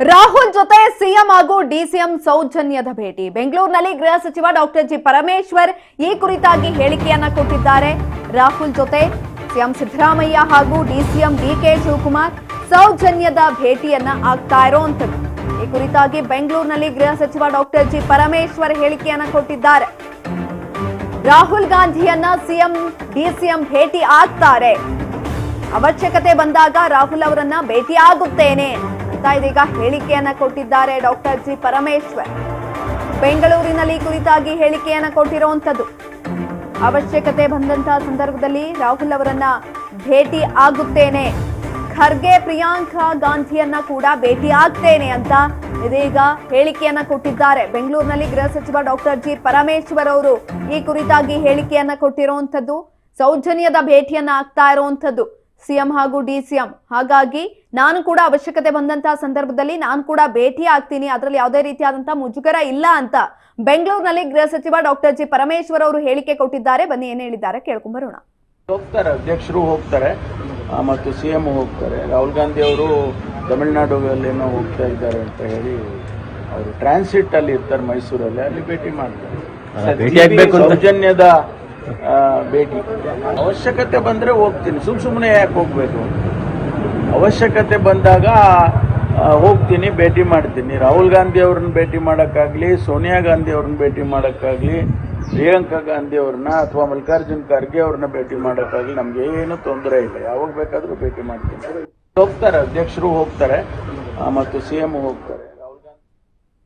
ರಾಹುಲ್ ಜೊತೆ ಸಿಎಂ ಹಾಗೂ ಡಿಸಿಎಂ ಸೌಜನ್ಯದ ಭೇಟಿ. ಬೆಂಗಳೂರಿನಲ್ಲಿ ಗೃಹ ಸಚಿವ ಡಾಕ್ಟರ್ ಜಿ ಪರಮೇಶ್ವರ್ ಈ ಕುರಿತಾಗಿ ಹೇಳಿಕೆಯನ್ನ ಕೊಟ್ಟಿದ್ದಾರೆ. ರಾಹುಲ್ ಜೊತೆ ಸಿಎಂ ಸಿದ್ದರಾಮಯ್ಯ ಹಾಗೂ ಡಿಸಿಎಂ ಡಿಕೆ ಶಿವಕುಮಾರ್ ಸೌಜನ್ಯದ ಭೇಟಿಯನ್ನ ಆಗ್ತಾ ಇರುವಂತದ್ದು. ಈ ಕುರಿತಾಗಿ ಬೆಂಗಳೂರಿನಲ್ಲಿ ಗೃಹ ಸಚಿವ ಡಾಕ್ಟರ್ ಜಿ ಪರಮೇಶ್ವರ್ ಹೇಳಿಕೆಯನ್ನ ಕೊಟ್ಟಿದ್ದಾರೆ. ರಾಹುಲ್ ಗಾಂಧಿಯನ್ನ ಸಿಎಂ ಡಿಸಿಎಂ ಭೇಟಿ ಆಗ್ತಾರೆ, ಅವಶ್ಯಕತೆ ಬಂದಾಗ ರಾಹುಲ್ ಅವರನ್ನ ಭೇಟಿಯಾಗುತ್ತೇನೆ ಅಂತ ಇದೀಗ ಹೇಳಿಕೆಯನ್ನ ಕೊಟ್ಟಿದ್ದಾರೆ ಡಾಕ್ಟರ್ ಜಿ ಪರಮೇಶ್ವರ್. ಬೆಂಗಳೂರಿನಲ್ಲಿ ಕುರಿತಾಗಿ ಹೇಳಿಕೆಯನ್ನ ಕೊಟ್ಟಿರುವಂತದ್ದು. ಅವಶ್ಯಕತೆ ಬಂದಂತಹ ಸಂದರ್ಭದಲ್ಲಿ ರಾಹುಲ್ ಅವರನ್ನ ಭೇಟಿ ಆಗುತ್ತೇನೆ, ಖರ್ಗೆ ಪ್ರಿಯಾಂಕಾ ಗಾಂಧಿಯನ್ನ ಕೂಡ ಭೇಟಿ ಆಗ್ತೇನೆ ಅಂತ ಇದೀಗ ಹೇಳಿಕೆಯನ್ನ ಕೊಟ್ಟಿದ್ದಾರೆ. ಬೆಂಗಳೂರಿನಲ್ಲಿ ಗೃಹ ಸಚಿವ ಡಾಕ್ಟರ್ ಜಿ ಪರಮೇಶ್ವರ್ ಅವರು ಈ ಕುರಿತಾಗಿ ಹೇಳಿಕೆಯನ್ನ ಕೊಟ್ಟಿರುವಂತದ್ದು. ಸೌಜನ್ಯದ ಭೇಟಿಯನ್ನ ಆಗ್ತಾ ಇರುವಂತದ್ದು ಸಿಎಂ ಹಾಗೂ ಡಿಸಿಎಂ. ಹಾಗಾಗಿ ನಾನು ಕೂಡ ಅವಶ್ಯಕತೆ ಬಂದಂತಹ ಸಂದರ್ಭದಲ್ಲಿ ನಾನು ಕೂಡ ಭೇಟಿ ಆಗ್ತೀನಿ, ಅದರಲ್ಲಿ ಯಾವುದೇ ರೀತಿಯಾದಂತಹ ಮುಜುಗರ ಇಲ್ಲ ಅಂತ ಬೆಂಗಳೂರಿನಲ್ಲಿ ಗೃಹ ಸಚಿವ ಡಾಕ್ಟರ್ ಜಿ ಪರಮೇಶ್ವರ್ ಅವರು ಹೇಳಿಕೆ ಕೊಟ್ಟಿದ್ದಾರೆ. ಬನ್ನಿ ಏನ್ ಹೇಳಿದ್ದಾರೆ ಕೇಳ್ಕೊಂಡ್ಬರೋಣ. ಹೋಗ್ತಾರೆ, ಅಧ್ಯಕ್ಷರು ಹೋಗ್ತಾರೆ ಮತ್ತು ಸಿಎಂ ಹೋಗ್ತಾರೆ. ರಾಹುಲ್ ಗಾಂಧಿ ಅವರು ತಮಿಳುನಾಡುಗಳೇನೋ ಹೋಗ್ತಾ ಇದ್ದಾರೆ ಅಂತ ಹೇಳಿ ಅವರು ಟ್ರಾನ್ಸಿಟ್ ಅಲ್ಲಿ ಇರ್ತಾರೆ ಮೈಸೂರಲ್ಲಿ, ಅಲ್ಲಿ ಭೇಟಿ ಮಾಡ್ತಾರೆ. ಸೌಜನ್ಯದ ಭೇಟಿ ಅವಶ್ಯಕತೆ ಬಂದ್ರೆ ಹೋಗ್ತೀನಿ, ಸುಮ್ಮನೆ ಯಾಕೆ ಹೋಗ್ಬೇಕು? ಅವಶ್ಯಕತೆ ಬಂದಾಗ ಹೋಗ್ತೀನಿ, ಭೇಟಿ ಮಾಡ್ತೀನಿ. ರಾಹುಲ್ ಗಾಂಧಿ ಅವ್ರನ್ನ ಭೇಟಿ ಮಾಡೋಕ್ಕಾಗಲಿ, ಸೋನಿಯಾ ಗಾಂಧಿ ಅವ್ರನ್ನ ಭೇಟಿ ಮಾಡೋಕ್ಕಾಗಲಿ, ಪ್ರಿಯಾಂಕಾ ಗಾಂಧಿ ಅವ್ರನ್ನ ಅಥವಾ ಮಲ್ಲಿಕಾರ್ಜುನ್ ಖರ್ಗೆ ಅವ್ರನ್ನ ಭೇಟಿ ಮಾಡೋಕ್ಕಾಗಲಿ ನಮ್ಗೆ ಏನು ತೊಂದರೆ ಇಲ್ಲ. ಯಾವಾಗ ಬೇಕಾದ್ರೂ ಭೇಟಿ ಮಾಡ್ತೀನಿ. ಹೋಗ್ತಾರೆ, ಅಧ್ಯಕ್ಷರು ಹೋಗ್ತಾರೆ ಮತ್ತು ಸಿಎಂ ಹೋಗ್ತಾರೆ.